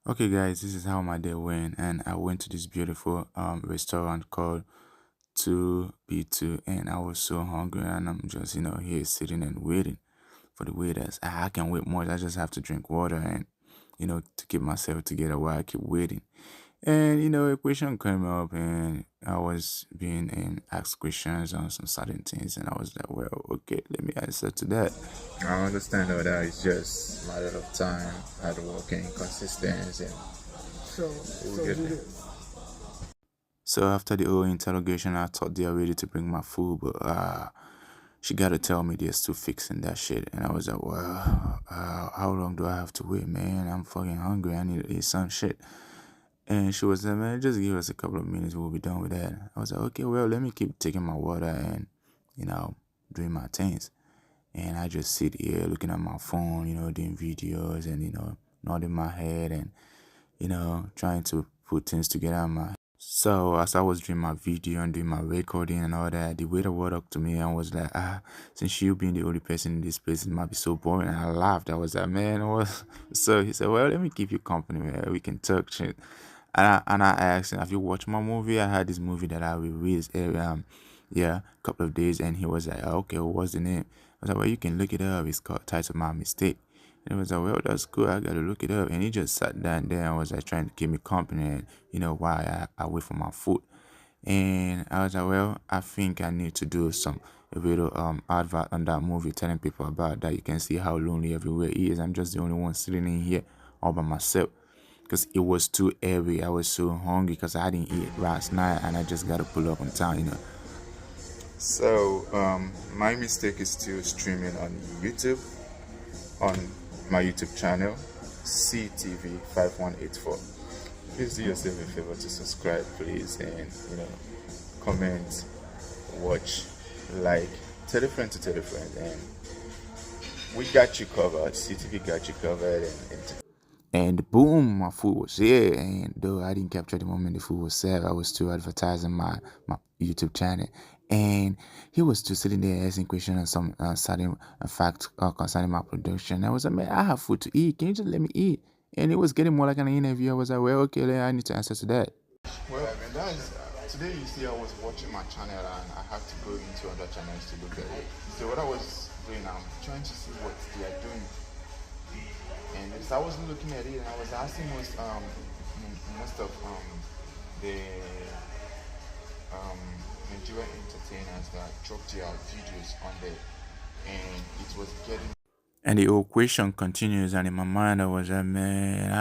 Okay, guys, this is how my day went, and I went to this beautiful restaurant called 2B2, and I was so hungry, and I'm just here sitting and waiting for the waiters. I can't wait much. I just have to drink water and to keep myself together while I keep waiting. And a question came up, and I was being asked questions on some certain things, and I was like, well, okay, let me answer to that. I understand all that. It's just a matter of time, hard working, consistency, and So, we'll so get do there. this. So after the whole interrogation, I thought they are ready to bring my food, but she got to tell me they're still fixing that shit, and I was like, well, how long do I have to wait, man? I'm fucking hungry. I need to eat some shit. And she was like, man, just give us a couple of minutes. We'll be done with that. I was like, okay, well, let me keep taking my water and you know doing my things. And I just sit here looking at my phone, doing videos and nodding my head and trying to put things together in my. So as I was doing my video and doing my recording and all that, the waiter walked up to me and was like, since you being the only person in this place, it might be so boring. And I laughed. I was like, man, what? So he said, well, let me keep you company, man. We can talk shit. And I asked him, have you watched my movie? I had this movie that I released, yeah, a couple of days. And he was like, oh, okay, what's the name? I was like, well, you can look it up. It's called Title My Mistake. And he was like, well, that's cool. I got to look it up. And he just sat down there and was like trying to keep me company and, while I wait for my food. And I was like, well, I think I need to do a little advert on that movie telling people about that. You can see how lonely everywhere is. I'm just the only one sitting in here all by myself because it was too heavy. I was so hungry because I didn't eat last night and I just got to pull up on town. So, my mistake is still streaming on YouTube, on my YouTube channel, CTV5184. Please do yourself a favor to subscribe, please, and comment, watch, like, tell a friend to tell a friend, and we got you covered. CTV got you covered, and boom, my food was here. And though I didn't capture the moment the food was served, I was still advertising my YouTube channel. And he was still sitting there asking questions on some certain fact concerning my production. I was like, man, I have food to eat. Can you just let me eat? And it was getting more like an interview. I was like, well, okay, then I need to answer to that. Well, and that is today. You see, I was watching my channel and I have to go into other channels to look at it. So what I was doing, I'm trying to see what they are doing. And as I was looking at it, and I was asking most of the um, Nigerian entertainers that dropped their videos on there, and it was getting. And the whole question continues, and in my mind, I was like, man,